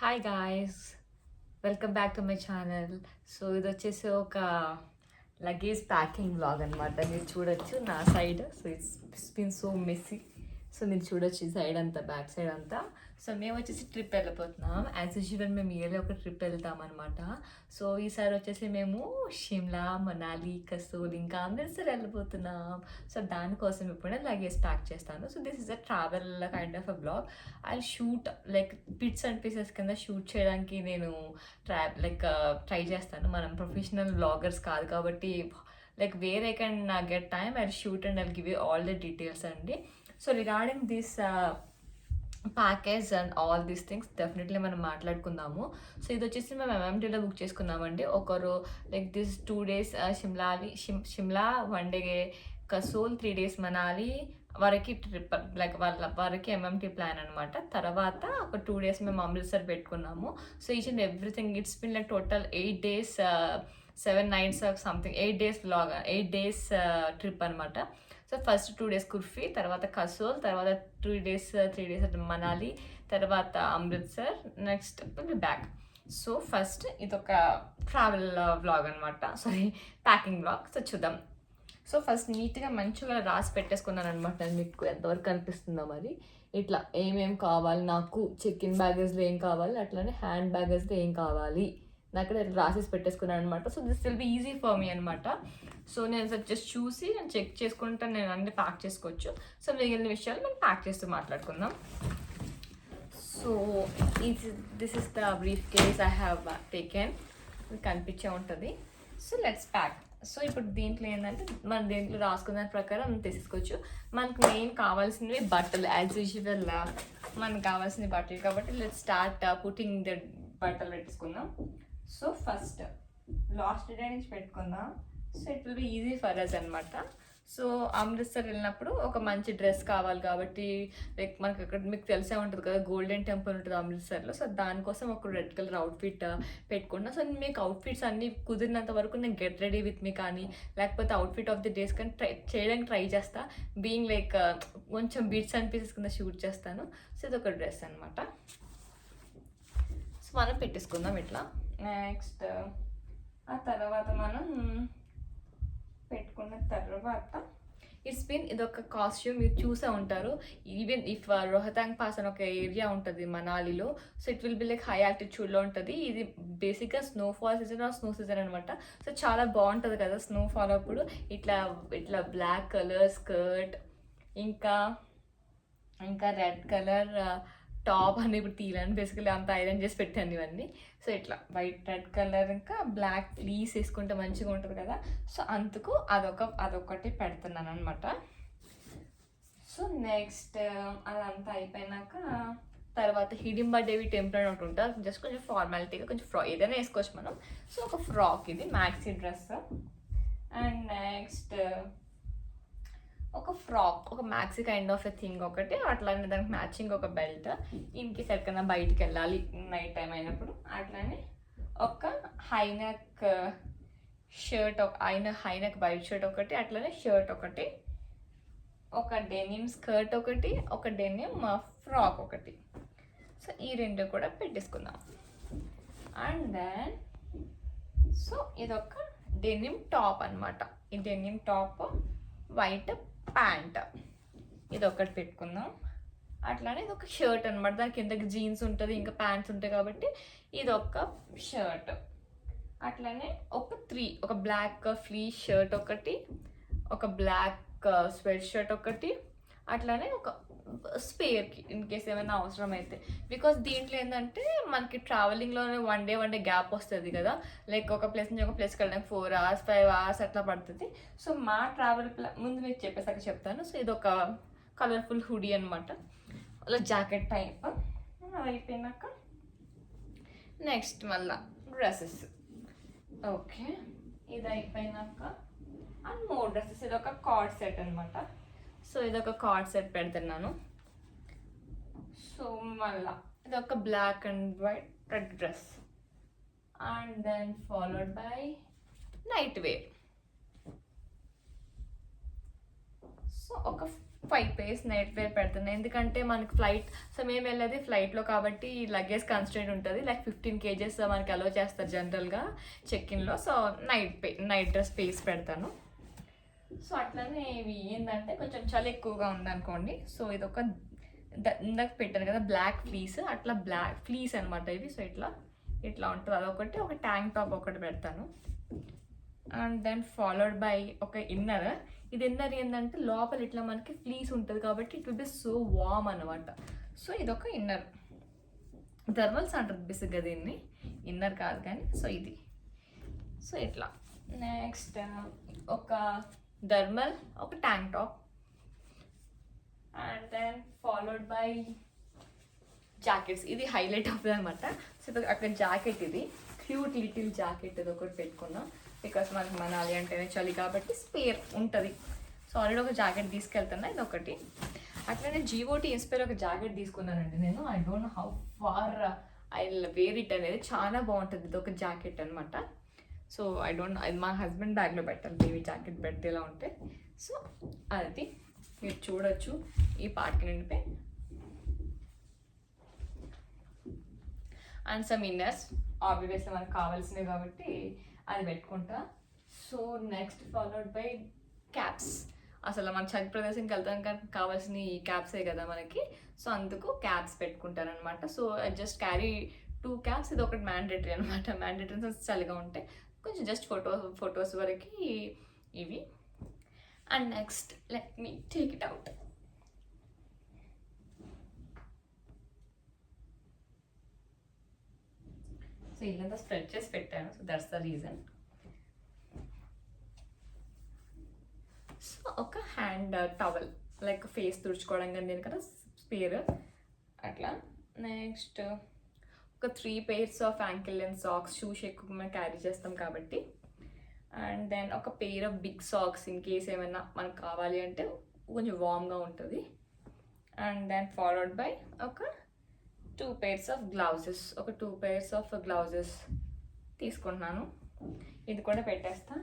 Hi guys, welcome back to my channel. So ఇది వచ్చేసి ఒక లగేజ్ ప్యాకింగ్ వ్లాగ్ అనమాట. మీరు చూడొచ్చు నా side. So it's been so messy. So మీరు చూడొచ్చు ఈ సైడ్ అంతా, బ్యాక్ సైడ్ అంతా. సో మేము వచ్చేసి ట్రిప్ వెళ్ళిపోతున్నాం. యాజ్ యూజువల్ మేము ఇయర్లీ ఒక ట్రిప్ వెళ్తాం అనమాట. సో ఈసారి వచ్చేసి మేము షిమ్లా, మనాలి, కసోల్ ఇంకా అమృత్సర్ వెళ్ళిపోతున్నాం. సో దానికోసం ఇప్పుడే లగేజ్ ప్యాక్ చేస్తాను. So this is a travel kind of a blog. I shoot like bits and pieces కింద షూట్ చేయడానికి నేను ట్రై చేస్తాను. మనం ప్రొఫెషనల్ బ్లాగర్స్ కాదు కాబట్టి like where I can get time I shoot and I give you all the details అండి. So regarding this package and all these things definitely మనం మాట్లాడుకుందాము. సో ఇది వచ్చేసి మేము ఎంఎంటీలో బుక్ చేసుకున్నామండి. ఒకరు like this 2 days Shimla, 1 day Kasol, 3 days Manali వరకు trip, like వాళ్ళ వరకు ఎంఎంటీ ప్లాన్ అనమాట. తర్వాత ఒక 2 days మేము అమృత్సర్ పెట్టుకున్నాము. So each and everything it's been like total 8 days 7 nights something 8 days vlog, 8 days trip అనమాట. సో ఫస్ట్ 2 days కుర్ఫీ, తర్వాత కసోల్, తర్వాత 3 days మనాలి, తర్వాత Amritsar, next back. So first ఇదొక ట్రావెల్ వ్లాగ్ అనమాట, సారీ ప్యాకింగ్ వ్లాగ్. సో చూద్దాం. సో ఫస్ట్ నీట్గా మంచిగా రాసి పెట్టేసుకున్నాను అనమాట. మీకు ఎంతవరకు కనిపిస్తుందో మరి. ఇట్లా ఏమేం కావాలి నాకు, చెక్ ఇన్ బ్యాగేజ్లో ఏం కావాలి, అట్లానే హ్యాండ్ బ్యాగేజ్లో ఏం కావాలి, నాకు ఇక్కడ రాసేసి పెట్టేసుకున్నాను అనమాట. So this will be easy for me అనమాట. సో నేను జస్ట్ చూసి నేను చెక్ చేసుకుంటే నేను అన్ని ప్యాక్ చేసుకోవచ్చు. సో మిగిలిన విషయాలు మనం ప్యాక్ చేస్తూ మాట్లాడుకుందాం. So this is the brief case I have taken. కనిపించే ఉంటుంది. So let's pack. సో ఇప్పుడు దీంట్లో ఏంటంటే మనం దీంట్లో రాసుకున్న ప్రకారం మనం తీసుకోవచ్చు. మనకు మెయిన్ కావాల్సినవి బట్టలు, యాజ్ యూజువల్ మనకు కావాల్సిన బట్టలు కాబట్టి లెట్స్ స్టార్ట్ పుట్టింగ్ ద బట్టలు పెట్టేసుకుందాం. సో ఫస్ట్ లాస్ట్ డే నుంచి పెట్టుకుందాం. So it will be easy for us అనమాట. సో అమృత్సర్ వెళ్ళినప్పుడు ఒక మంచి డ్రెస్ కావాలి కాబట్టి లైక్ మనకు అక్కడ మీకు తెలిసే ఉంటుంది కదా, గోల్డెన్ టెంపుల్ ఉంటుంది అమృత్సర్లో. సో దానికోసం ఒక రెడ్ కలర్ అవుట్ఫిట్ పెట్టుకున్నా. సో మీకు అవుట్ఫిట్స్ అన్నీ కుదిరినంత వరకు నేను గెట్ రెడీ విత్ మీ కానీ లేకపోతే అవుట్ఫిట్ ఆఫ్ ది డేస్ కానీ చేయడానికి ట్రై చేస్తా. బీయింగ్ లైక్ కొంచెం బిట్స్ అండ్ పీసెస్ కింద షూట్ చేస్తాను. సో ఇది ఒక డ్రెస్ అనమాట. సో మనం పెట్టేసుకుందాం ఇట్లా. నెక్స్ట్ ఆ తర్వాత మనం పెట్టుకున్న తర్వాత ఇట్స్ బిన్ ఇదొక కాస్ట్యూమ్ మీరు చూసే ఉంటారు. ఈవెన్ ఇఫ్ రోహతాంగ్ పాస్ అని ఒక ఏరియా ఉంటుంది మనాలిలో. So it will be like high ఆల్టిట్యూడ్లో ఉంటుంది. ఇది బేసిక్గా snowfall season or snow season అనమాట. సో చాలా బాగుంటుంది కదా స్నోఫాల్ అప్పుడు. ఇట్లా ఇట్లా బ్లాక్ కలర్ స్కర్ట్, ఇంకా ఇంకా రెడ్ కలర్ టాప్ అని ఇప్పుడు తీయలేను, బేసికలీ అంత ఐరన్ చేసి పెట్టాను ఇవన్నీ. సో ఇట్లా వైట్ రెడ్ కలర్ ఇంకా బ్లాక్ ఫ్లీస్ వేసుకుంటే మంచిగా ఉంటుంది కదా. సో అందుకు అదొకటి పెడుతున్నాను అనమాట. సో నెక్స్ట్ అదంతా అయిపోయినాక తర్వాత హిడింబా దేవి టెంపుల్ అని ఒకటి ఉంటుంది. జస్ట్ కొంచెం ఫార్మాలిటీగా కొంచెం ఏదైనా వేసుకోవచ్చు మనం. సో ఒక ఫ్రాక్, ఇది మ్యాక్సీ డ్రెస్. అండ్ నెక్స్ట్ ఒక ఫ్రాక్, ఒక maxi kind of a thing ఒకటి, అట్లానే దానికి మ్యాచింగ్ ఒక బెల్ట్ ఇన్ కేస్ ఎక్కడైనా బయటికి వెళ్ళాలి నైట్ టైం అయినప్పుడు. అట్లానే ఒక high neck shirt, high neck white shirt ఒకటి, అట్లానే షర్ట్ ఒకటి, ఒక డెనిమ్ స్కర్ట్ ఒకటి, ఒక డెనిమ్ ఫ్రాక్ ఒకటి. సో ఈ రెండు కూడా పెట్టేసుకుందాం. అండ్ దెన్ సో ఇదొక డెనిమ్ టాప్ అనమాట. ఈ డెనిమ్ టాప్ వైట్ ప్యాంట్ ఇది ఒకటి పెట్టుకుందాం. అట్లానే ఇది ఒక షర్ట్ అనమాట. దాని కిందకి జీన్స్ ఉంటుంది, ఇంకా ప్యాంట్స్ ఉంటాయి కాబట్టి ఇది ఒక షర్ట్. అట్లానే ఒక బ్లాక్ ఫ్లీస్ షర్ట్ ఒకటి, ఒక బ్లాక్ స్వెట్ షర్ట్ ఒకటి, అట్లానే ఒక స్పేర్కి ఇన్ కేస్ ఏమైనా అవసరం అయితే. బికాస్ దీంట్లో ఏంటంటే మనకి ట్రావెలింగ్లోనే వన్ డే గ్యాప్ వస్తుంది కదా. లైక్ ఒక ప్లేస్ నుంచి ఒక ప్లేస్కి వెళ్ళడానికి 4 hours 5 hours అట్లా పడుతుంది. సో మా ట్రావెల్ ముందు మీకు చెప్పేసాక చెప్తాను. సో ఇది ఒక కలర్ఫుల్ హుడీ అనమాట, అలా జాకెట్ టైప్. అది అయిపోయినాక నెక్స్ట్ మళ్ళా డ్రెస్సెస్. ఓకే, ఇది అయిపోయినాక అండ్ మోర్ డ్రెస్సెస్. ఇది ఒక కార్డ్ సెట్ అనమాట. సో ఇదొక కార్డ్ సెట్ పెడుతున్నాను. సో మళ్ళా ఇదొక black and white red dress. And then followed by night wear. So ఒక 5 pairs నైట్ వేర్ పెడుతున్నాను. ఎందుకంటే మనకి ఫ్లైట్, సో మేము వెళ్ళేది ఫ్లైట్లో కాబట్టి లగేజ్ కన్స్ట్రెంట్ ఉంటుంది. లైక్ 15 kgs మనకి అలో చేస్తారు జనరల్గా చెక్-ఇన్లో. సో నైట్ డ్రెస్ స్పేస్ పెడతాను. సో అట్లనే ఇవి ఏంటంటే కొంచెం చలి ఎక్కువగా ఉందనుకోండి. సో ఇది ఒక ఇందాక పెట్టాను కదా బ్లాక్ ఫ్లీస్, అట్లా బ్లాక్ ఫ్లీస్ అనమాట ఇవి. సో ఇట్లా ఉంటుంది. అదొకటి, ఒక ట్యాంక్ టాప్ ఒకటి పెడతాను. అండ్ దెన్ ఫాలోడ్ బై ఒక ఇన్నర్. ఇది ఇన్నర్ ఏంటంటే లోపల ఇట్లా మనకి ఫ్లీస్ ఉంటుంది కాబట్టి ఇట్ విల్ బి సో వామ్ అనమాట. సో ఇదొక ఇన్నర్, థర్మల్స్ అంటారు బేసిక్గా దీన్ని, ఇన్నర్ కాదు కానీ. సో ఇది, సో ఇట్లా. నెక్స్ట్ ఒక థర్మల్, ఒక tank top. And then followed by jackets. ఇది హైలైట్ అవుతుంది అనమాట. సో అక్కడ జాకెట్, ఇది క్యూట్ లిటిల్ జాకెట్ ఇది ఒకటి పెట్టుకున్నాం. బికాస్ మనకి మనాలి అంటేనే చలి కాబట్టి స్పేర్ ఉంటుంది. సో ఆల్రెడీ ఒక జాకెట్ తీసుకెళ్తున్నా, ఇది ఒకటి. అట్లనే GOT ఇన్స్పైర్ ఒక జాకెట్ తీసుకున్నానండి నేను. I don't know how far I wear it అనేది. చాలా బాగుంటుంది. ఇది ఒక జాకెట్ అనమాట. సో అది మా హస్బెండ్ బ్యాగ్లో పెట్టాలి, బేబీ జాకెట్ పెడితే ఇలా ఉంటే. సో అది మీరు చూడొచ్చు ఈ పార్ట్కి నిండిపోయి. అండ్ సమ్ ఇన్నర్స్ ఆబ్వియస్లీ మనకు కావాల్సినవి కాబట్టి అది పెట్టుకుంటా. So next followed by caps. అసలు మన చలి ప్రదేశంకి వెళ్తాం కానీ కావాల్సిన ఈ క్యాప్సే కదా మనకి. సో అందుకు క్యాప్స్ పెట్టుకుంటారనమాట. So I just carry 2 caps. ఇది ఒకటి మ్యాండేటరీ అనమాట. మ్యాండేటరీ చలిగా ఉంటే కొంచెం జస్ట్ ఫొటోస్ వరకు ఇవి. And next let me take it out. So ఇల్లంతా స్ప్రెడ్ చేసి పెట్టాను. So that's the reason. So ఒక హ్యాండ్ టవల్, లైక్ ఫేస్ తుడుచుకోవడం కానీ నేను కదా స్పేర్ అట్లా. నెక్స్ట్ ఒక 3 pairs of ankle length socks. Shoes ఎక్కువ మనం క్యారీ చేస్తాం కాబట్టి. అండ్ దెన్ ఒక pair of big socks in case ఏమైనా మనకు కావాలి అంటే కొంచెం వామ్గా ఉంటుంది. అండ్ దెన్ ఫాలోడ్ బై ఒక 2 pairs ఆఫ్ గ్లౌజెస్. ఒక 2 pairs ఆఫ్ గ్లౌజెస్ తీసుకుంటున్నాను. ఇది కూడా పెట్టేస్తా.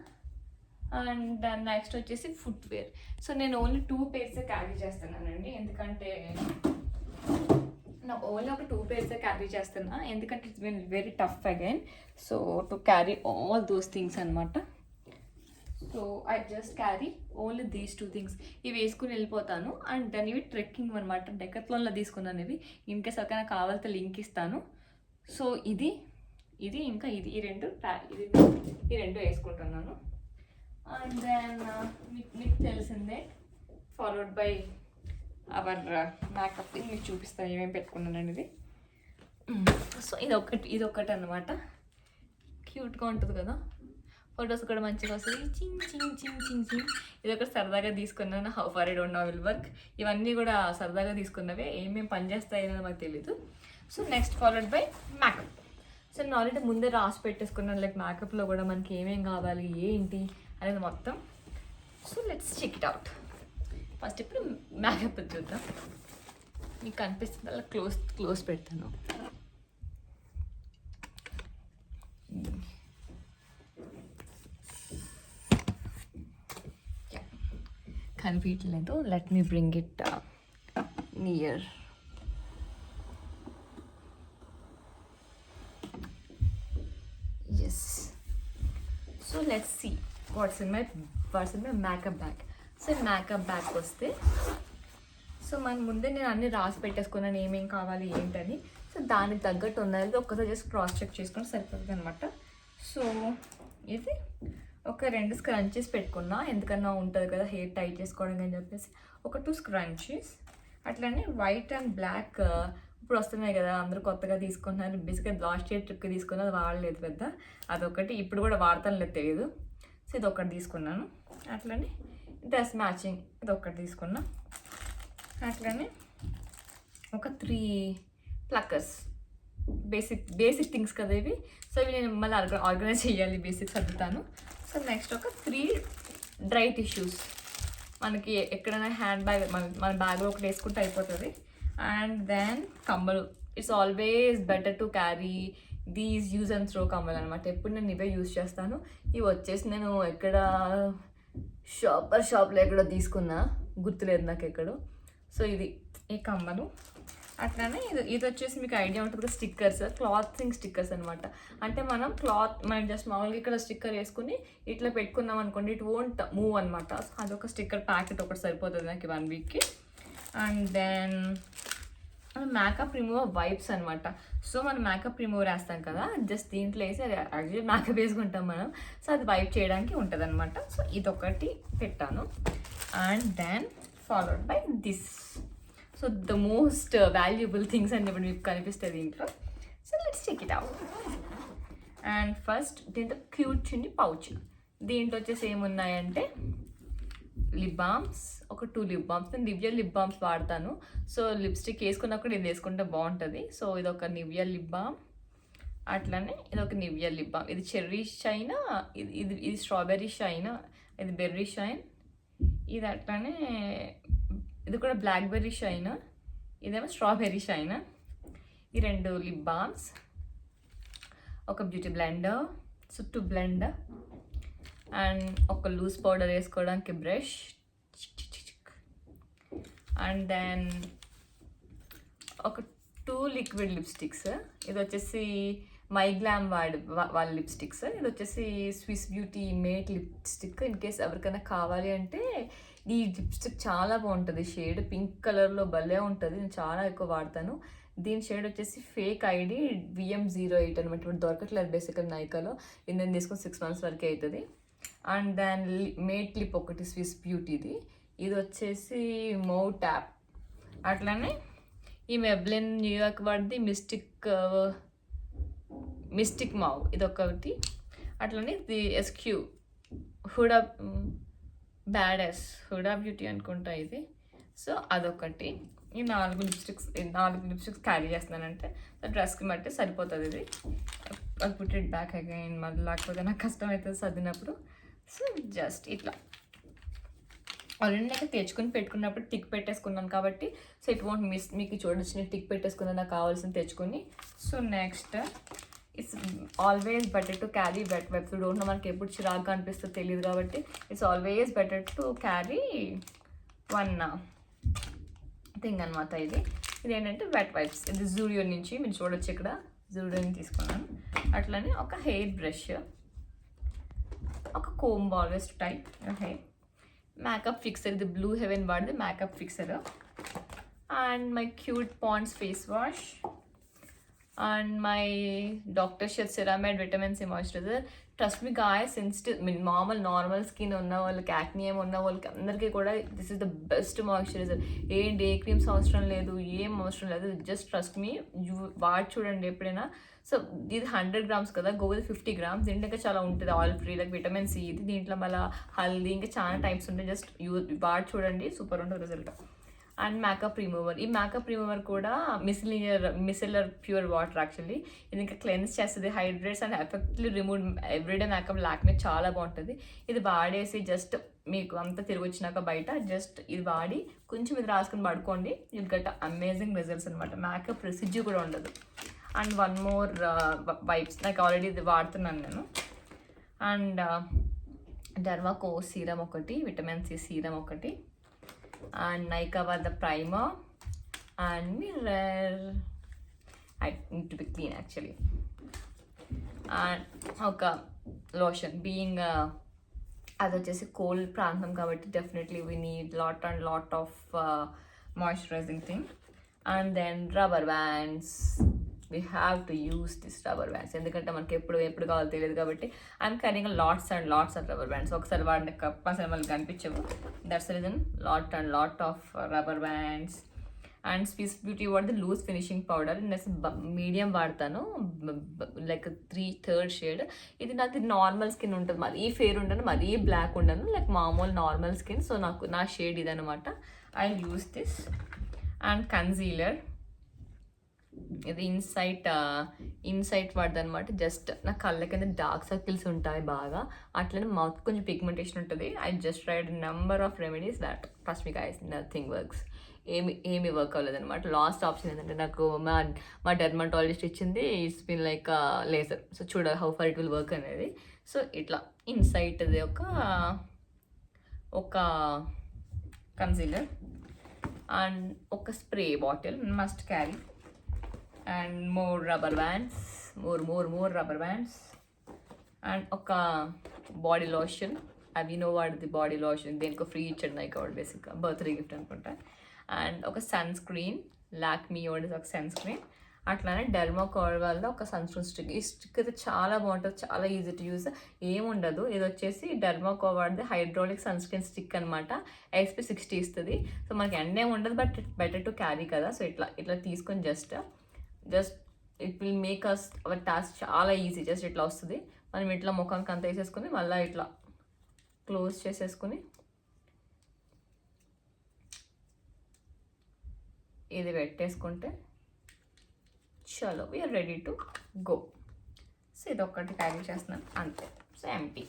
అండ్ దాని నెక్స్ట్ వచ్చేసి ఫుట్వేర్. సో నేను ఓన్లీ 2 pairs క్యారీ చేస్తున్నానండి. ఎందుకంటే నాకు ఓన్లీ ఒక 2 pairs క్యారీ చేస్తున్నా. ఎందుకంటే it's been very tough again. So to carry all those things అనమాట. So I just carry only these 2 things. ఇవి వేసుకుని వెళ్ళిపోతాను. అండ్ దాని ఇవి ట్రెక్కింగ్ అనమాట. డెకత్లాన్లో తీసుకున్నాను ఇవి. ఇన్ కేస్ ఎవరికైనా కావాలితే లింక్ ఇస్తాను. సో ఇది ఇంకా ఇది ఈ రెండు వేసుకుంటున్నాను. అండ్ దెన్ మీకు తెలిసిందే ఫాలోడ్ బై అవర్ మేకప్. మీకు చూపిస్తాను ఏమేమి పెట్టుకున్నాను అనేది. సో ఇది ఒకటి అనమాట. క్యూట్గా ఉంటుంది కదా, ఫొటోస్ కూడా మంచిగా వస్తుంది. చింగ్ చింగ్ చింగ్ చింగ్ చింగ్. ఇది ఒకటి సరదాగా తీసుకున్నాను. How far I don't know will work. ఇవన్నీ కూడా సరదాగా తీసుకున్నవే, ఏమేమి పనిచేస్తాయి అనేది మాకు తెలీదు. So next followed by makeup. So నేను ఆల్రెడీ ముందే రాసి పెట్టేసుకున్నాను, లైక్ మేకప్లో కూడా మనకి ఏమేమి కావాలి ఏంటి అనేది మొత్తం. So let's check it out. First ఇప్పుడు మేకప్ చూద్దాం. మీకు కనిపిస్తుంది అలా క్లోజ్ పెడతాను. కనిపించలేదు. Let me bring it near. Yes. So let's see what's in my makeup bag. So makeup bag వస్తే, సో మన ముందే నేను అన్నీ రాసి పెట్టేసుకున్నాను ఏమేం కావాలి ఏంటని. సో దానికి తగ్గట్టు ఉన్నది ఒక్కసారి జస్ట్ క్రాస్ చెక్ చేసుకొని సరిపోతుంది అనమాట. సో ఇది ఒక 2 స్క్రంచీస్ పెట్టుకున్నా, ఎందుకన్నా ఉంటుంది కదా హెయిర్ టైట్ చేసుకోవడం అని చెప్పేసి. ఒక 2 స్క్రంచీస్. అట్లనే వైట్ అండ్ బ్లాక్ ఇప్పుడు వస్తున్నాయి కదా, అందరూ కొత్తగా తీసుకుంటున్నారు. బేసిక్గా లాస్ట్ ఇయర్ ట్రిప్కి తీసుకున్నా, అది వాడలేదు పెద్ద. అదొకటి ఇప్పుడు కూడా వాడతాను లేదు తెలియదు. సో ఇది ఒకటి తీసుకున్నాను. అట్లనే డ్రెస్ మ్యాచింగ్ ఇది ఒకటి తీసుకున్నా. అట్లనే ఒక 3 ప్లక్కర్స్. బేసిక్ థింగ్స్ కదా ఇవి. సో ఇవి నేను మళ్ళీ ఆర్గనైజ్ చేయాలి, బేసిక్స్ అడుగుతాను. సో నెక్స్ట్ ఒక 3 డ్రై టిష్యూస్. మనకి ఎక్కడైనా హ్యాండ్ బ్యాగ్ మన బ్యాగ్లో ఒకటి వేసుకుంటే అయిపోతుంది. అండ్ దెన్ కమ్మలు. It's always better to carry these use and throw కమ్మలు అనమాట. ఎప్పుడు నేను ఇవే యూజ్ చేస్తాను. ఇవి వచ్చేసి నేను ఎక్కడ షాప్లో ఎక్కడ తీసుకున్నా. గుర్తులేదు నాకు ఎక్కడో. సో ఇది ఈ కమ్మలు. అట్లానే ఇది వచ్చేసి మీకు ఐడియా ఉంటుంది కదా, స్టిక్కర్స్, క్లాతింగ్ స్టిక్కర్స్ అనమాట. అంటే మనం జస్ట్ మామూలుగా ఇక్కడ స్టిక్కర్ వేసుకుని ఇట్లా పెట్టుకున్నాం అనుకోండి, ఇట్ వోంట్ మూవ్ అనమాట. సో అదొక స్టిక్కర్ ప్యాకెట్ ఒకటి సరిపోతుంది నాకు 1 వీక్కి. And then makeup remover wipes అనమాట. సో మనం మేకప్ రిమూవర్ వేస్తాం కదా, జస్ట్ దీంట్లో వేసి అది యాక్చువల్లీ మేకప్ వేసుకుంటాం మనం. సో అది వైప్ చేయడానికి ఉంటుంది అనమాట. సో ఇదొకటి పెట్టాను. And then followed by this. So the most valuable things అని చెప్పి మీకు కనిపిస్తుంది దీంట్లో. So let's check it out. And first దీంట్లో క్యూట్ చిన్ని పౌచ్. దీంట్లో వచ్చేసి ఏమున్నాయంటే లిప్ బామ్స్, ఒక 2 లిప్ బామ్స్. నేను నివియా లిప్ బామ్స్ వాడతాను. సో లిప్స్టిక్ వేసుకున్నప్పుడు ఇది వేసుకుంటే బాగుంటుంది. సో ఇది ఒక నివియా లిప్ బామ్. అట్లనే ఇది ఒక నివియా లిప్ బామ్. ఇది చెర్రీ షైన్, ఇది స్ట్రాబెర్రీ షైన్, ఇది బెర్రీ షైన్. ఇది అట్లనే ఇది కూడా బ్లాక్బెర్రీ షైన్, ఇదేమో స్ట్రాబెర్రీ షైన్. ఈ 2 లిప్ బామ్స్, ఒక బ్యూటీ బ్లెండర్, చుట్టూ బ్లెండర్, అండ్ ఒక లూజ్ పౌడర్ వేసుకోవడానికి బ్రష్, అండ్ దెన్ ఒక 2 లిక్విడ్ లిప్స్టిక్స్. ఇది వచ్చేసి మై గ్లామ్ వాళ్ళ లిప్స్టిక్స్. ఇది వచ్చేసి Swiss beauty matte lipstick. In case ఎవరికైనా కావాలి అంటే ఈ లిప్స్టిక్ చాలా బాగుంటుంది. షేడ్ పింక్ కలర్లో భలే ఉంటుంది. నేను చాలా ఎక్కువ వాడతాను. దీని షేడ్ వచ్చేసి ఫేక్ ఐడి VM08 అనమాట. ఇప్పుడు దొరకట్లేదు బేసికల్ నైకాలో. ఇది నేను తీసుకొని 6 months వరకే అవుతుంది. అండ్ దాన్ మేట్ లిప్ ఒకటి స్విస్ బ్యూటీది. ఇది వచ్చేసి మౌ ట్యాప్. అట్లానే ఈ మెబ్లిన్ న్యూయార్క్ వాడిది మిస్టిక్ మావ్, ఇది ఒకటి. అట్లనే ఇది SQ హుడా బ్యూటీ అనుకుంటా ఇది. సో అదొకటి. ఈ 4 లిప్స్టిక్స్ క్యారీ చేస్తున్నానంటే డ్రెస్కి బట్టి సరిపోతుంది ఇది. అది పుట్ ఇట్ బ్యాక్ అగైన్, మళ్ళీ లేకపోతే నాకు కష్టం అవుతుంది చదివినప్పుడు. సో జస్ట్ ఇట్లా ఆల్రెడీ నాకు తెచ్చుకుని పెట్టుకున్నప్పుడు టిక్ పెట్టేసుకున్నాను కాబట్టి సో ఇట్ వోంట్ మిస్. మీకు చూడొచ్చు నేను టిక్ పెట్టేసుకున్నా నాకు కావాల్సింది తెచ్చుకొని. So next it's always better to carry wet wipes. Don't know మనకి ఎప్పుడు చిరాగ్గా అనిపిస్తుందో తెలియదు కాబట్టి it's always better to carry 1 thing అనమాట. ఇది ఏంటంటే వెట్ వైప్స్. ఇది జూడియో నుంచి మీరు చూడొచ్చు, ఇక్కడ జూడియోని తీసుకున్నాను. అట్లనే ఒక హెయిర్ బ్రష్, ఒక comb always to type hair, makeup fixer, ఇది బ్లూ హెవెన్ వాడిది makeup fixer, and my cute Pond's face wash, and my doctor Sheth ceramide vitamin C moisturiser. Trust me guys, sensitive normal skin ఉన్న వాళ్ళకి, యాక్నియం ఉన్న వాళ్ళకి అందరికీ కూడా this is the best moisturiser. ఏ క్రీమ్స్ అవసరం లేదు, ఏం అవసరం లేదు. జస్ట్ ట్రస్ట్ మీ, వాడి చూడండి ఎప్పుడైనా. సో ఇది 100 grams కదా, గో విత్ 50 grams. దీంట్లో ఇంకా చాలా ఉంటుంది oil free, like vitamin C. ఇది దీంట్లో మళ్ళీ హల్దీ, ఇంకా చాలా టైప్స్ ఉంటాయి. జస్ట్ వాడి చూడండి, సూపర్ ఉంటుంది రిజల్ట్. And makeup remover. ఈ మేకప్ రిమూవర్ కూడా మిసిలర్ ప్యూర్ వాటర్ యాక్చువల్లీ. ఇది ఇంకా క్లెన్స్ చేస్తుంది, hydrates and effectively remove everyday makeup Lakme. చాలా బాగుంటుంది. ఇది వాడేసి జస్ట్ మీకు అంతా తిరిగి వచ్చినాక బయట జస్ట్ ఇది వాడి కొంచెం ఇది రాసుకుని పడుకోండి, యూ గెట్ అమేజింగ్ రిజల్ట్స్ అనమాట. మేకప్ రెసిడ్యూ కూడా ఉండదు. అండ్ 1 more వైప్స్, నాకు ఆల్రెడీ ఇది వాడుతున్నాను నేను. అండ్ డర్మాకో సీరం ఒకటి, విటమిన్ సి సీరం ఒకటి, and Nykaa the primer and mirror. I need to be clean actually. And okay, lotion being అది వచ్చేసి కోల్డ్ ప్రాంతం కాబట్టి definitely we need lot of moisturizing thing. And then rubber bands. We have to use this rubber bands ఎందుకంటే మనకి ఎప్పుడు కావాలో తెలియదు కాబట్టి I'm carrying lots and lots of rubber bands. ఒకసారి వాడిన కంపల్సరీ మళ్ళీ కనిపించవు. That's the reason lot of rubber bands. And Swiss beauty వాడిది లూజ్ ఫినిషింగ్ పౌడర్. నేను మీడియం వాడతాను, లైక్ 3/3 షేడ్. ఇది నాకు నార్మల్ స్కిన్ ఉంటుంది, మరీ ఫేర్ ఉండను, మరీ బ్లాక్ ఉండను, లైక్ మామూలు నార్మల్ స్కిన్. సో నా షేడ్ ఇదనమాట. I use this. And concealer, ఇది ఇన్సైట్ వాడదు అనమాట. జస్ట్ నా కళ్ళ కింద డార్క్ సర్కిల్స్ ఉంటాయి బాగా, అట్లనే మౌత్ కొంచెం పిగ్మెంటేషన్ ఉంటుంది. I just tried number of remedies that trust me guys nothing works. ఏమి వర్క్ అవ్వలేదన్నమాట. లాస్ట్ ఆప్షన్ ఏంటంటే నాకు మా డెర్మటాలజిస్ట్ ఇచ్చింది, it's been like laser. So చూడాలి how far it will work అనేది. సో ఇట్లా ఇన్సైట్ ఒక కన్సీలర్ అండ్ ఒక spray bottle must carry and more rubber bands more rubber bands and ఒక బాడీ లోషన్. అవి నో వాడిది బాడీ లోషన్ దేనికో free ఇచ్చాడు నాకు వాడు బేసిక్గా బర్త్డే గిఫ్ట్ అనుకుంటా. అండ్ ఒక సన్ స్క్రీన్ లాక్మీ వాడిది ఒక సన్ స్క్రీన్. అట్లానే డెర్మోకాల్ వల్ల ఒక సన్ స్క్రీన్ స్టిక్. ఈ స్టిక్ అయితే చాలా బాగుంటుంది, చాలా ఈజీ టు యూజ్, ఏముండదు. ఇది వచ్చేసి డెర్మోకాల్ వాడిది హైడ్రాలిక్ సన్ స్క్రీన్ స్టిక్ అనమాట. SPF 60 ఇస్తుంది. సో మనకి ఎండ ఏమి ఉండదు, బట్ బెటర్ టు క్యారీ కదా. సో ఇట్లా తీసుకొని just it will make us our task చాలా ఈజీ. జస్ట్ ఇట్లా వస్తుంది, మనం ఇట్లా ముఖానికి అంతా వేసేసుకుని మళ్ళీ ఇట్లా క్లోజ్ చేసేసుకుని ఇది పెట్టేసుకుంటే చలో we're ready to go. So ఇది ఒక్కటి క్యారీ చేస్తున్నాను అంతే. So empty.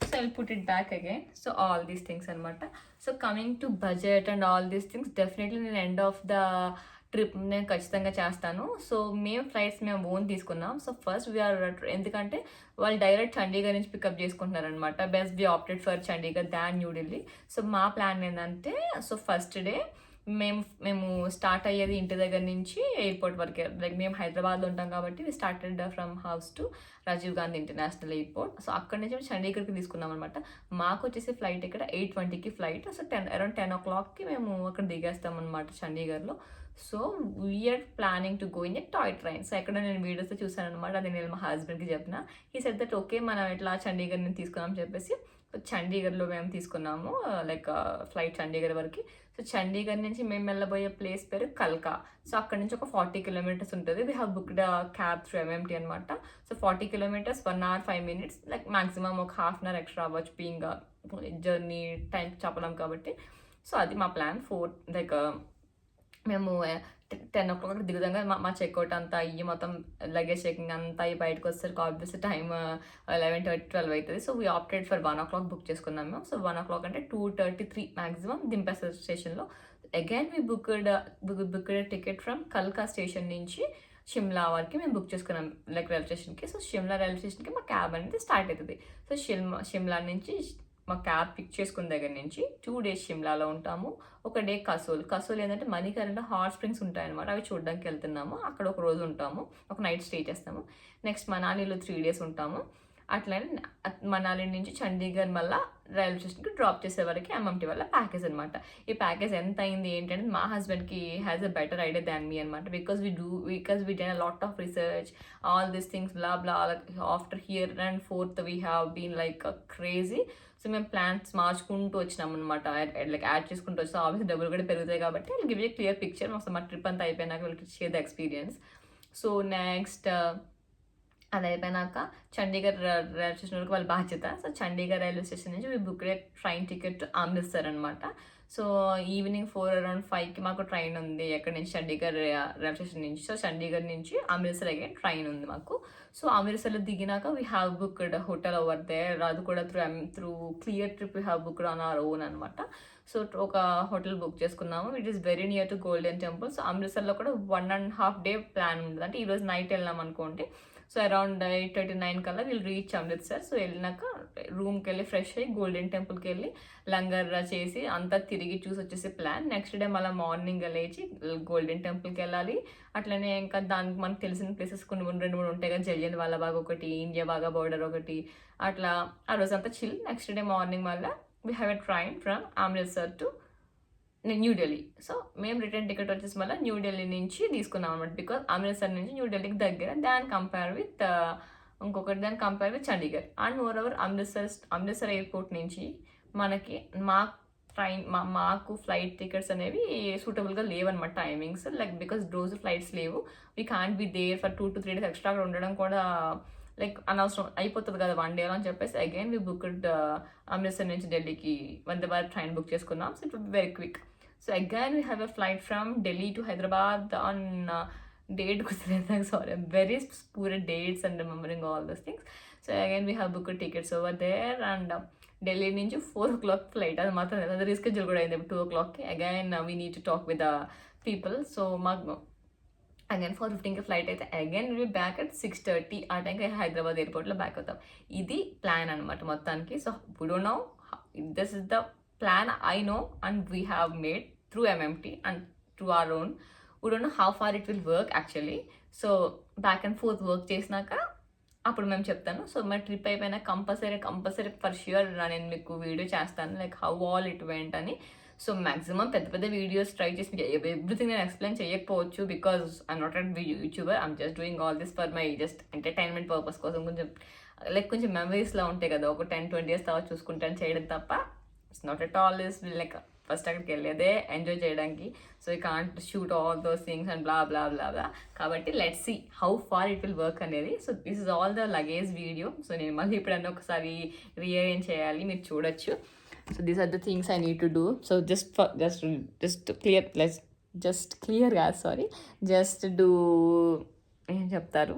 So I'll put it back again. So all these things అనమాట. So coming to budget and all these things definitely నేను ఎండ్ ఆఫ్ ద ట్రిప్ నేను ఖచ్చితంగా చేస్తాను. So మేము ఫ్లైట్స్ మేము ఓన్ తీసుకున్నాం. సో ఫస్ట్ వీఆర్, ఎందుకంటే వాళ్ళు డైరెక్ట్ చండీగఢ్ నుంచి పికప్ చేసుకుంటున్నారనమాట. Best we opted for Chandigarh than New Delhi. So మా ప్లాన్ ఏంటంటే, సో ఫస్ట్ డే మేము స్టార్ట్ అయ్యేది ఇంటి దగ్గర నుంచి ఎయిర్పోర్ట్ వరకే. లైక్ మేము హైదరాబాద్లో ఉంటాం కాబట్టి we started from house to Rajiv Gandhi international airport. So అక్కడి నుంచి మేము చండీగఢ్కి తీసుకున్నాం అనమాట. మాకు వచ్చేసి ఫ్లైట్ ఇక్కడ 8:20కి ఫ్లైట్. సో అరౌండ్ 10 o'clockకి మేము అక్కడ దిగేస్తాం అనమాట చండీగఢ్లో. So we're planning to go in a toy train. So ఎక్కడ నేను వీడియోస్తో చూసాను అనమాట. అది నేను మా హస్బెండ్కి చెప్పిన. ఈ సెట్ దట్ ఓకే మనం ఇట్లా చండీగఢ్ నుంచి తీసుకున్నాం చెప్పేసి చండీగఢ్లో మేము తీసుకున్నాము, లైక్ ఫ్లైట్ చండీగఢ్ వరకు. సో చండీగఢ్ నుంచి మేము వెళ్ళబోయే ప్లేస్ పేరు కల్కా. సో అక్కడ నుంచి ఒక 40 kilometers ఉంటుంది. We have booked cab through MMT అనమాట. So 40 kilometers 1 hour 5 minutes, like maximum ఒక ½ hour ఎక్స్ట్రా అవ్వచ్చు బీయింగ్ జర్నీ టైం చెప్పలేం కాబట్టి. సో అది మా ప్లాన్. లైక్ మేము 10 o'clock దిగుదాం. మా చెక్అవుట్ అంతా అయ్యి మొత్తం లగేజ్ చెకింగ్ అంతా అయ్యి బయటకు వచ్చేసరికి ఆబ్వియస్లీ టైం 11:30 12 అవుతుంది. So we opted for 1 o'clock book చేసుకున్నాం మేము. సో 1 o'clock అంటే 2:33 మ్యాక్సిమం దింపేస్తారు స్టేషన్లో. Again we booked ticket from కల్కా స్టేషన్ నుంచి షిమ్లా వరకు మేము బుక్ చేసుకున్నాం, లైక్ రైల్వే స్టేషన్కి. సో షిమ్లా రైల్వే స్టేషన్కి మా క్యాబ్ అనేది స్టార్ట్ అవుతుంది. సో షిమ్లా నుంచి మా క్యాబ్ పిక్ చేసుకున్న దగ్గర నుంచి 2 days షిమ్లాలో ఉంటాము. ఒక డే కసోల్ ఏంటంటే మణికరణలో హాట్ స్ప్రింగ్స్ ఉంటాయన్నమాట. అవి చూడడానికి వెళ్తున్నాము. అక్కడ ఒక రోజు ఉంటాము, ఒక నైట్ స్టే చేస్తాము. నెక్స్ట్ మనాలిలో 3 days ఉంటాము. అట్లనే మనాలి నుంచి చండీగఢ్ మళ్ళీ రైల్వే స్టేషన్కి డ్రాప్ చేసే వరకు MMT వల్ల ప్యాకేజ్ అనమాట. ఈ ప్యాకేజ్ ఎంత అయింది ఏంటంటే మా హస్బెండ్కి has a better idea than me అనమాట. Because we done a lot of research all these things blah blah. After here and 4th we have been like crazy. So మేము ప్లాన్స్ మార్చుకుంటూ వచ్చినాం అనమాట, లైక్ యాడ్ చేసుకుంటూ వచ్చాం. Obviously డబ్బులు కూడా పెరుగుతాయి కాబట్టి I give you clear picture. మా ట్రిప్ అంతా అయిపోయినాక వీళ్ళకి share the experience. So next అది అయిపోయినాక చండీగఢ్ రైల్వే స్టేషన్ వరకు వాళ్ళ బాధ్యత. సో చండీగఢ్ రైల్వే స్టేషన్ నుంచి బుక్ ట్రైన్ టికెట్ అమృత్సర్ అనమాట. సో ఈవినింగ్ 4 around 5కి మాకు ట్రైన్ ఉంది ఎక్కడి నుంచి, చండీగఢ్ రైల్వే స్టేషన్ నుంచి. సో చండీగఢ్ నుంచి అమృత్సర్ అగైన్ ట్రైన్ ఉంది మాకు. సో అమృత్సర్లో దిగినాక we have booked hotel over there. అది కూడా through Cleartrip we have booked on our own అనమాట. సో ఒక హోటల్ బుక్ చేసుకున్నాము. It is very near to Golden Temple. So అమృత్సర్లో కూడా 1.5 day ప్లాన్ ఉంటుంది. అంటే ఈరోజు నైట్ వెళ్ళాం అనుకోండి. సో అరౌండ్ 8:39 కల్లా వీళ్ళు రీచ్ అమృత్సర్. సో వెళ్ళినాక రూమ్కి వెళ్ళి ఫ్రెష్ అయ్యి గోల్డెన్ టెంపుల్కి వెళ్ళి లంగర్ చేసి అంతా తిరిగి చూసి వచ్చేసి ప్లాన్. నెక్స్ట్ డే మళ్ళీ మార్నింగ్ లేచి గోల్డెన్ టెంపుల్కి వెళ్ళాలి. అట్లనే ఇంకా దానికి మనకు తెలిసిన ప్లేసెస్ కొన్ని 2-3 ఉంటాయి కదా. జలియన్ వాలాబాగ్ ఒకటి, ఇండియా బాగా బోర్డర్ ఒకటి, అట్లా ఆ రోజంతా చిల్. నెక్స్ట్ డే మార్నింగ్ మళ్ళీ we have a train from Amritsar to New Delhi. So మేము రిటర్న్ టికెట్ వచ్చేసి మళ్ళీ న్యూఢిల్లీ నుంచి తీసుకున్నాం అనమాట. బికాజ్ అమృత్సర్ నుంచి న్యూఢిల్లీకి దగ్గర, దాన్ని compare with Chandigarh. And moreover Amritsar airport నుంచి మనకి మాకు ఫ్లైట్ టికెట్స్ అనేవి సూటబుల్గా లేవన్నమాట టైమింగ్స్. లైక్ బికాస్ రోజు ఫ్లైట్స్ లేవు. We can't be there for 2 to 3 days extra అక్కడ ఉండడం కూడా లైక్ అనవసరం అయిపోతుంది కదా 1 day అని చెప్పేసి అగైన్ వీ బుక్డ్ అమృత్సర్ నుంచి ఢిల్లీకి వందే భారత్ ట్రైన్ బుక్ చేసుకున్నాం. So it will be very quick. So again we have a flight from Delhi to Hyderabad on date. Sorry, I'm very poor at dates and remembering all those things. So again we have booked tickets over there and Delhi నుంచి 4 o'clock flight. అది మాత్రం అది reschedule కూడా అయింది 2 o'clockకి. Again we need to talk with the people. So మాకు again 4:15కి flight అయితే అగైన్ వీ బ్యాక్ అట్ 6:30 ఆ టైంకి హైదరాబాద్ ఎయిర్పోర్ట్లో బ్యాక్ అవుతాం. ఇది ప్లాన్ అనమాట మొత్తానికి. So we don't know, this is the plan I know and we have made through MMT and through our own. We don't know how far it will work actually. So back and forth work చేసినాక అప్పుడు మేము చెప్తాను. So మా trip అయిపోయినా compulsory for sure నేను మీకు video చేస్తాను like how all it went అని. సో మ్యాక్సిమం పెద్ద పెద్ద వీడియోస్ ట్రై చేసి ఎవ్రీథింగ్ నేను ఎక్స్ప్లెయిన్ చేయకపోవచ్చు because I'm not and YouTuber. I'm just doing all this for my just entertainment purpose కోసం. కొంచెం మెమరీస్లో ఉంటాయి కదా, ఒక 10-20 years తర్వాత చూసుకుంటాను చేయడం తప్ప. It's not at all is like first అక్కడికి వెళ్ళేదే ఎంజాయ్ చేయడానికి. So you can't shoot all those things and blah blah blah blah. కాబట్టి let's see how far it will work అనేది. So this is all the luggage video. So నేను మళ్ళీ ఇప్పుడన్నా ఒకసారి rearrange చేయాలి, మీరు చూడొచ్చు. So these are the things I need to do. So just clear కాదు, సారీ, జస్ట్ డూ ఏం చెప్తారు,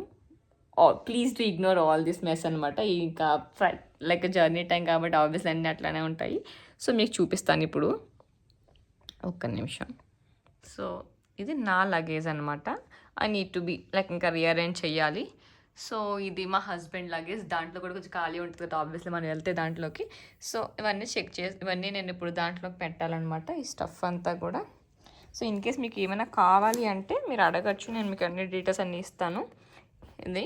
please to ignore all this mess అనమాట. ఇంకా లైక్ జర్నీ టైం కాబట్టి ఆబ్వియస్లీ అన్నీ అట్లానే ఉంటాయి. సో మీకు చూపిస్తాను ఇప్పుడు, ఒక్క నిమిషం. సో ఇది నా లగేజ్ అనమాట. I need to be like ఇంకా రీఅరేంజ్ చెయ్యాలి. సో ఇది మా హస్బెండ్ లగేజ్. దాంట్లో కూడా కొంచెం ఖాళీ ఉంటుంది కదా ఆబ్వియస్లీ మనం వెళ్తే దాంట్లోకి. సో ఇవన్నీ చెక్ చేసి ఇవన్నీ నేను ఇప్పుడు దాంట్లోకి పెట్టాలన్నమాట, ఈ స్టఫ్ అంతా కూడా. సో ఇన్ కేస్ మీకు ఏమైనా కావాలి అంటే మీరు అడగచ్చు, నేను మీకు అన్ని డీటెయిల్స్ అన్నీ ఇస్తాను. ఇది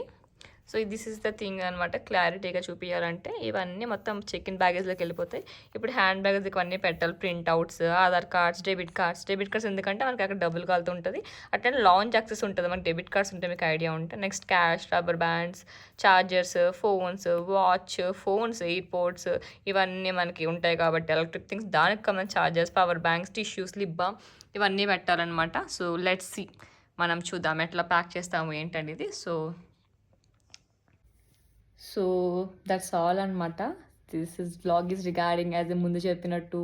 so this is the thing అనమాట. క్లారిటీగా చూపించాలంటే ఇవన్నీ మొత్తం చెక్ ఇన్ బ్యాగేజ్లోకి వెళ్ళిపోతాయి. ఇప్పుడు హ్యాండ్ బ్యాగేజ్ ఇవన్నీ పెట్టాలి, printouts, Aadhaar cards, debit cards ఎందుకంటే మనకి అక్కడ డబ్బులు కాలుతూ ఉంటుంది. అట్లనే లాంచ్ యాక్సెస్ ఉంటుంది, మనకి డెబిట్ కార్డ్స్ ఉంటే మీకు ఐడియా ఉంటే. Next cash, rubber bands, chargers, phones, watch, phones, airports ఇవన్నీ మనకి ఉంటాయి కాబట్టి ఎలక్ట్రిక్ థింగ్స్, దానికి కన్నా chargers, power banks, tissues, lip balm ఇవన్నీ పెట్టాలన్నమాట. సో లెట్స్ సీ, మనం చూద్దాం ఎట్లా ప్యాక్ చేస్తాము ఏంటనేది. సో దట్స్ ఆల్ అనమాట. వ్లాగ్ ఈజ్ రిగార్డింగ్ యాజ్ ముందు చెప్పినట్టు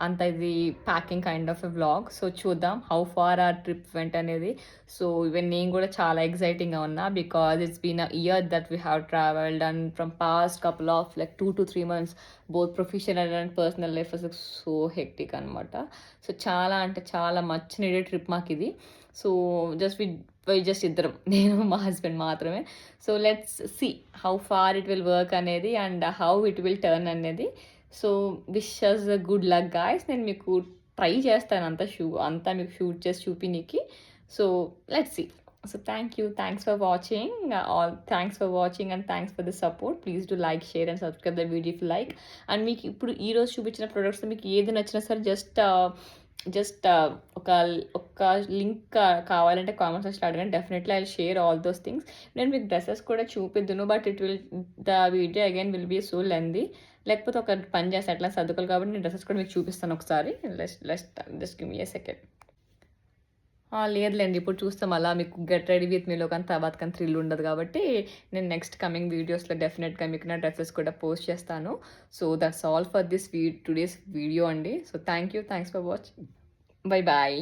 అంత ఇది packing kind of a vlog. So చూద్దాం how far our trip went అనేది. సో ఈవెన్ నేను కూడా చాలా ఎక్సైటింగ్గా ఉన్నా because it's been a year that we have travelled and from past couple of like 2 to 3 months both professional and personal life was so hectic అనమాట. So చాలా అంటే చాలా మచ్ నీడెడ్ ట్రిప్ మాకు ఇది. సో జస్ట్ ఇద్దరం, నేను మా husband మాత్రమే. So let's see how far it will work అనేది and how it will turn అనేది. So wish us good luck guys. నేను మీకు ట్రై చేస్తాను అంతా మీకు షూట్ చేసి చూపినీకి. So let's see. So thanks for watching and thanks for the support. Please do like, share and subscribe the video if like. And మీకు ఇప్పుడు ఈరోజు చూపించిన ప్రొడక్ట్స్ మీకు ఏది నచ్చినా సరే జస్ట్ ఒక లింక్ కావాలంటే కామెంట్ సెక్షన్లో అడగండి. Definitely I share all those things. నేను మీకు డ్రెస్సెస్ కూడా చూపిద్దును, but the video again will be so lengthy. లేకపోతే ఒక పని చేస్తే అట్లా సర్దుకోవాలి కాబట్టి నేను డ్రెస్సెస్ కూడా మీకు చూపిస్తాను ఒకసారి. Just give me a second. లేదులేండి, ఇప్పుడు చూస్తాం అలా మీకు గెట్ రెడీ విత్ మీలో కానీ తర్వాత కానీ థ్రిల్ ఉండదు కాబట్టి నేను నెక్స్ట్ కమింగ్ వీడియోస్లో డెఫినెట్గా మీకు నా డ్రెస్సెస్ కూడా పోస్ట్ చేస్తాను. So that's all for this today's video అండి. So thanks for watching. Bye bye.